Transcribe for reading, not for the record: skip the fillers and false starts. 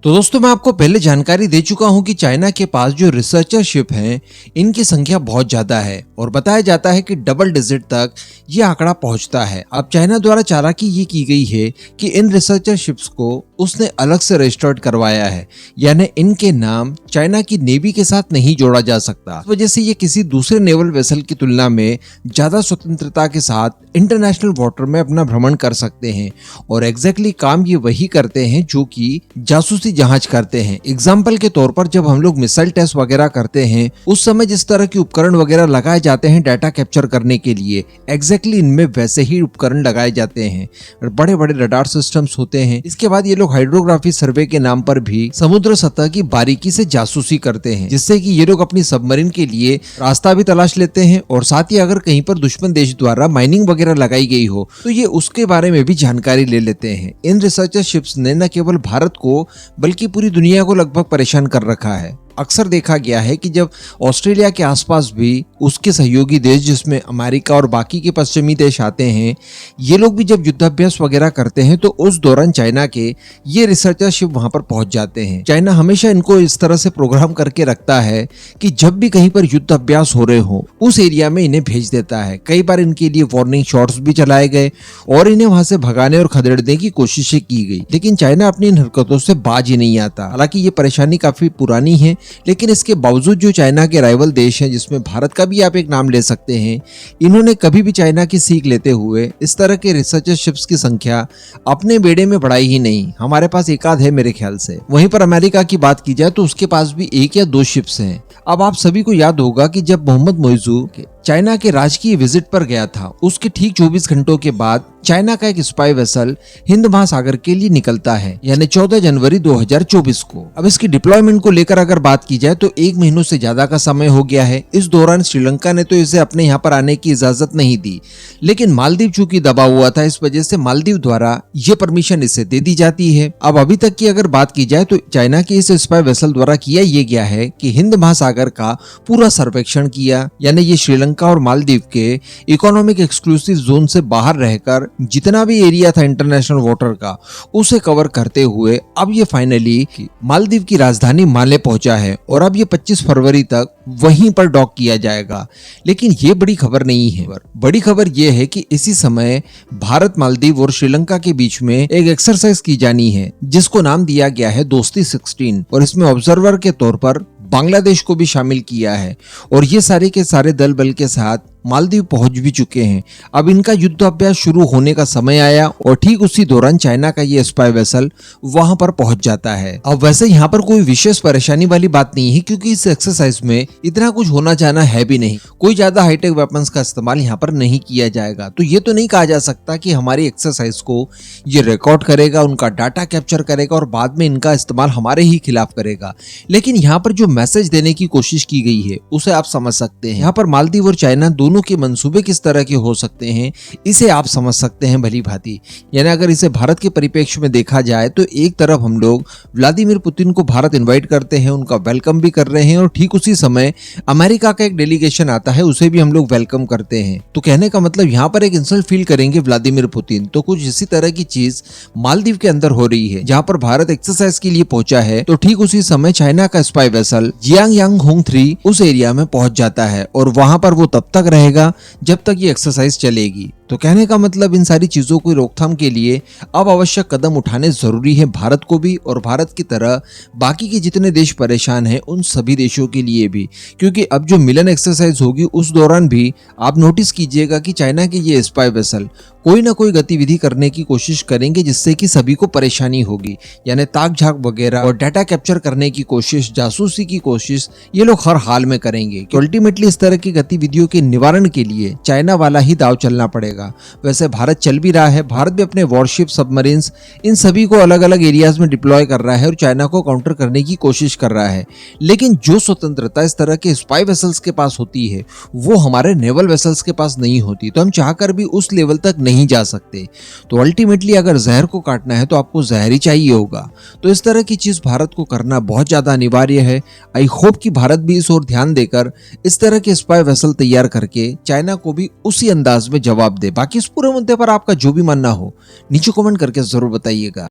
तो दोस्तों मैं आपको पहले जानकारी दे चुका हूं कि चाइना के पास जो रिसर्चर शिप हैं इनकी संख्या बहुत ज्यादा है और बताया जाता है कि डबल डिजिट तक ये आंकड़ा पहुंचता है। अब चाइना द्वारा चालाकी ये की गई है कि इन रिसर्चर शिप्स को उसने अलग से रजिस्टर्ड करवाया है, यानी इनके नाम चाइना की नेवी के साथ नहीं जोड़ा जा सकता। इस वजह से ये किसी दूसरे नेवल वेसल की तुलना में ज्यादा स्वतंत्रता के साथ इंटरनेशनल वाटर में अपना भ्रमण कर सकते हैं और एग्जैक्टली काम ये वही करते हैं जो कि जासूसी जांच करते हैं। एग्जाम्पल के तौर पर जब हम लोग मिसाइल टेस्ट वगैरह करते हैं उस समय जिस तरह के उपकरण वगैरह लगाए जाते हैं डाटा कैप्चर करने के लिए, एग्जैक्टली इनमें वैसे ही उपकरण लगाए जाते हैं। बड़े बड़े रडार सिस्टम्स होते हैं। इसके बाद ये लोग हाइड्रोग्राफी सर्वे के नाम पर भी समुद्र सतह की बारीकी से जासूसी करते हैं, जिससे कि ये लोग अपनी सबमरीन के लिए रास्ता भी तलाश लेते हैं और साथ ही अगर कहीं पर दुश्मन देश द्वारा माइनिंग वगैरह लगाई गई हो तो ये उसके बारे में भी जानकारी ले लेते हैं। इन रिसर्चर शिप्स ने न केवल भारत को बल्कि पूरी दुनिया को लगभग परेशान कर रखा है। अक्सर देखा गया है कि जब ऑस्ट्रेलिया के आसपास भी उसके सहयोगी देश जिसमें अमेरिका और बाकी के पश्चिमी देश आते हैं, ये लोग भी जब युद्धाभ्यास वगैरह करते हैं तो उस दौरान चाइना के ये रिसर्चर शिप वहां पर पहुंच जाते हैं। चाइना हमेशा इनको इस तरह से प्रोग्राम करके रखता है कि जब भी कहीं पर युद्ध अभ्यास हो रहे हो उस एरिया में इन्हें भेज देता है। कई बार इनके लिए वार्निंग शॉट्स भी चलाए गए और इन्हें वहां से भगाने और खदेड़ने की कोशिशें की गई, लेकिन चाइना अपनी इन हरकतों से बाज ही नहीं आता। हालांकि ये परेशानी काफी पुरानी है, लेकिन इसके बावजूद जो चाइना के राइवल देश हैं, जिसमें भारत का भी आप एक नाम ले सकते हैं, इन्होंने कभी भी चाइना की सीख लेते हुए इस तरह के रिसर्चर शिप्स की संख्या अपने बेड़े में बढ़ाई ही नहीं। हमारे पास एक आध है मेरे ख्याल से। वहीं पर अमेरिका की बात की जाए तो उसके पास भी एक या दो शिप्स हैं। अब आप सभी को याद होगा कि जब मोहम्मद मोइजू चाइना के राजकीय विजिट पर गया था, उसके ठीक 24 घंटों के बाद चाइना का एक स्पाई वेसल हिंद महासागर के लिए निकलता है, यानी 14 जनवरी 2024 को। अब इसकी डिप्लॉयमेंट को लेकर अगर बात की जाए तो 1 महीनों से ज्यादा का समय हो गया है। इस दौरान श्रीलंका ने तो इसे अपने यहाँ पर आने की इजाजत नहीं दी, लेकिन मालदीव चूंकि दबा हुआ था, इस वजह से मालदीव द्वारा ये परमिशन इसे दे दी जाती है। अब अभी तक की अगर बात की जाए तो चाइना के इस स्पाई वेसल द्वारा किया ये गया है कि हिंद महासागर का पूरा सर्वेक्षण किया, यानी ये श्रीलंका और मालदीव के इकोनॉमिक एक्सक्लूसिव जोन से बाहर रहकर जितना भी एरिया था इंटरनेशनल वाटर का उसे कवर करते हुए अब ये फाइनली मालदीव की राजधानी माले पहुंचा है और अब ये 25 फरवरी तक वहीं पर डॉक किया जाएगा। लेकिन ये बड़ी खबर नहीं है। बड़ी खबर ये है कि इसी समय भारत, मालदीव और श्रीलंका के बीच में एक एक्सरसाइज की जानी है जिसको नाम दिया गया है दोस्ती 16 और इसमें ऑब्जर्वर के तौर पर बांग्लादेश को भी शामिल किया है और ये सारे के सारे दल बल के साथ मालदीव पहुंच भी चुके हैं। अब इनका युद्ध अभ्यास शुरू होने का समय आया और ठीक उसी दौरान चाइना का ये स्पाई वेसल वहां पर पहुंच जाता है। अब वैसे यहाँ पर कोई विशेष परेशानी वाली बात नहीं है, क्योंकि इस एक्सरसाइज में इतना कुछ होना जाना है भी नहीं। कोई ज्यादा हाईटेक वेपन्स का इस्तेमाल यहाँ पर नहीं किया जाएगा, तो ये तो नहीं कहा जा सकता कि हमारी एक्सरसाइज को ये रिकॉर्ड करेगा, उनका डाटा कैप्चर करेगा और बाद में इनका इस्तेमाल हमारे ही खिलाफ करेगा। लेकिन यहाँ पर जो मैसेज देने की कोशिश की गई है उसे आप समझ सकते हैं। यहाँ पर मालदीव और चाइना दोनों के मंसूबे किस तरह के हो सकते हैं इसे आप समझ सकते हैं भली भांति। यानी अगर इसे भारत के परिप्रेक्ष्य में देखा जाए तो एक तरफ हम लोग व्लादिमीर पुतिन को भारत इनवाइट करते हैं, उनका वेलकम भी कर रहे हैं और ठीक उसी समय अमेरिका का एक डेलीगेशन आता है, उसे भी हम लोग वेलकम करते हैं। तो कहने का मतलब यहाँ पर एक इंसल्ट फील करेंगे व्लादिमीर पुतिन। तो कुछ इसी तरह की चीज मालदीव के अंदर हो रही है। जहाँ पर भारत एक्सरसाइज के लिए पहुंचा है तो ठीक उसी समय चाइना का स्पाई वेसल जियांगयांग 3 उस एरिया में पहुंच जाता है और वहां पर वो तब तक रहेगा जब तक ये एक्सरसाइज चलेगी। तो कहने का मतलब इन सारी चीजों की रोकथाम के लिए अब आवश्यक कदम उठाने जरूरी है भारत को भी और भारत की तरह बाकी के जितने देश परेशान हैं उन सभी देशों के लिए भी, क्योंकि अब जो मिलन एक्सरसाइज होगी उस दौरान भी आप नोटिस कीजिएगा कि चाइना के ये स्पाई वेसल कोई ना कोई गतिविधि करने की कोशिश करेंगे जिससे कि सभी को परेशानी होगी, यानी ताक झाक वगैरह और डाटा कैप्चर करने की कोशिश, जासूसी की कोशिश ये लोग हर हाल में करेंगे। कि अल्टीमेटली इस तरह की गतिविधियों के निवारण के लिए चाइना वाला ही दाव चलना पड़ेगा। वैसे भारत चल भी रहा है, भारत भी अपने वॉरशिप, सबमरीन्स इन सभी को अलग अलग एरियाज में डिप्लॉय कर रहा है और चाइना को काउंटर करने की कोशिश कर रहा है। लेकिन जो स्वतंत्रता इस तरह के स्पाई वेसल्स के पास होती है वो हमारे नेवल वेसल्स के पास नहीं होती, तो हम चाहकर भी उस लेवल तक नहीं जा सकते। तो अल्टीमेटली अगर जहर को काटना है तो आपको जहर ही चाहिए होगा। तो इस तरह की चीज भारत को करना बहुत ज्यादा अनिवार्य है। आई होप कि भारत भी इस ओर ध्यान देकर इस तरह के स्पाई वेसल तैयार करके चाइना को भी उसी अंदाज में जवाब दे। बाकी इस पूरे मुद्दे पर आपका जो भी मानना हो नीचे कमेंट करके जरूर बताइएगा।